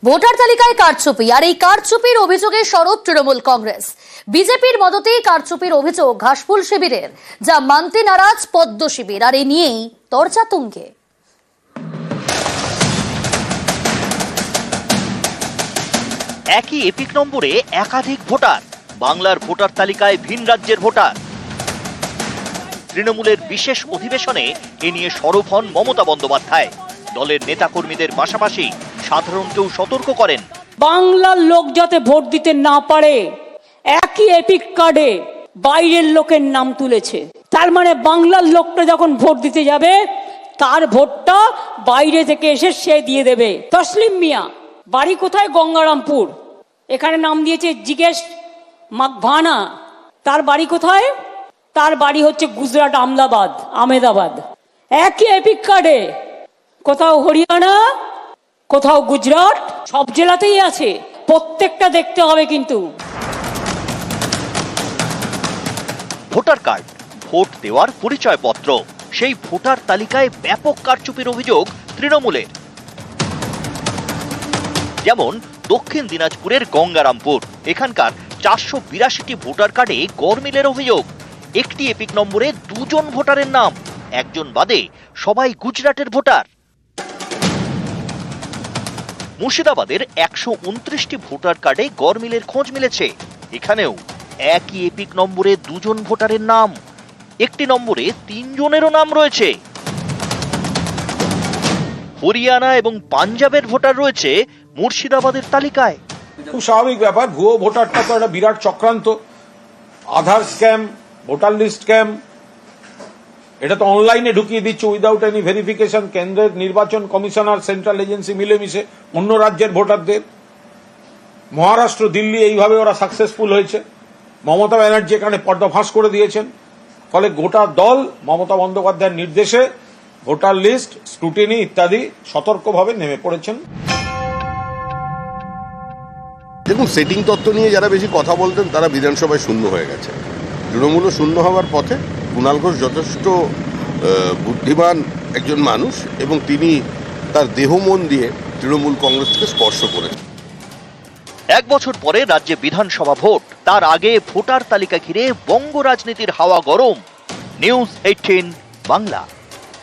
Voter তালিকায় কারচুপি আর এই কারচুপির অভিযোগে সরব তৃণমূল কংগ্রেস। বিজেপির মদতেই কারচুপির অভিযোগ ঘাসফুল শিবিরের, যা মানতে নারাজ পদ্ম শিবির, আর এই নিয়েই তরজা তুঙ্গে। একই এপিক নম্বরে একাধিক ভোটার, বাংলার ভোটার তালিকায় ভিন রাজ্যের ভোটার। তৃণমূলের বিশেষ অধিবেশনে এ নিয়ে সরব হন মমতা বন্দ্যোপাধ্যায়। দলের নেতাকর্মীদের পাশাপাশি সাধারণকেও সতর্ক করেন, বাংলার লোক যাতে ভোট দিতে না পারে। একই এপিক কার্ডে বাইরের লোকের নাম তুলেছে, তার মানে বাংলার লোকটা যখন ভোট দিতে যাবে তার ভোটটা বাইরে থেকে এসে সে দিয়ে দেবে। তসলিম মিয়া বাড়ি কোথায়? গঙ্গারামপুর। এখানে নাম দিয়েছে জিজ্ঞেস মাকভানা। তার বাড়ি কোথায়? তার বাড়ি হচ্ছে গুজরাট আহমেদাবাদ। একই এপিক কার্ডে কোথাও হরিয়ানা, কোথাও গুজরাট, সব জেলাতেই আছে। প্রত্যেকটা দেখতে হবে কিন্তু। ভোটার কার্ড ভোট দেওয়ার পরিচয়পত্র, সেই ভোটার তালিকায় ব্যাপক কারচুপির অভিযোগ তৃণমূলের। যেমন দক্ষিণ দিনাজপুরের গঙ্গারামপুর, এখানকার 482টি ভোটার কার্ডে গরমিলের অভিযোগ। একটি এপিক নম্বরে দুজন ভোটারের নাম, একজন বাদে সবাই গুজরাটের ভোটার। মুর্শিদাবাদের 129টি ভোটার কার্ডে গরমিলের খোঁজ মিলেছে, এখানেও একই এপিক নম্বরে দুজন ভোটারের নাম, একটি নম্বরে 3 জনেরও নাম রয়েছে। হরিয়ানা এবং পাঞ্জাবের ভোটার রয়েছে মুর্শিদাবাদের তালিকায়। খুব স্বাভাবিক ব্যাপার, ভুয়ো ভোটারটা তো একটা বিরাট চক্রান্ত। আধার স্ক্যাম, ভোটার লিস্ট স্ক্যাম, এটা তো অনলাইনে ঢুকিয়ে দিচ্ছে উইদাউট এনি ভেরিফিকেশন। কেন্দ্রের নির্বাচন কমিশনার, সেন্ট্রাল এজেন্সি মিলেমিশে অন্য রাজ্যের ভোটারদের, মহারাষ্ট্র, দিল্লি, এইভাবে ওরা সাকসেসফুল হয়েছে। মমতা ব্যানার্জি এখানে পর্দাফাঁস করে দিয়েছেন। ফলে গোটা দল মমতা বন্দ্যোপাধ্যায়ের নির্দেশে ভোটার লিস্ট স্ক্রুটিনি ইত্যাদি সতর্কভাবে নেমে পড়েছেন। দেখুন, সেটিং তত্ত্ব নিয়ে যারা বেশি কথা বলতেন তারা বিধানসভায় শূন্য হয়ে গেছে। তৃণমূলও শূন্য হওয়ার পথে। কুণাল ঘোষ যথেষ্ট বুদ্ধিমান একজন মানুষ এবং তিনি তার দেহ মন দিয়ে তৃণমূল কংগ্রেসকে স্পর্শ করেছেন। 1 বছর পরে রাজ্যে বিধানসভা ভোট, তার আগে ভোটার তালিকা ঘিরে বঙ্গ রাজনীতির হাওয়া গরম। নিউজ 18 বাংলা।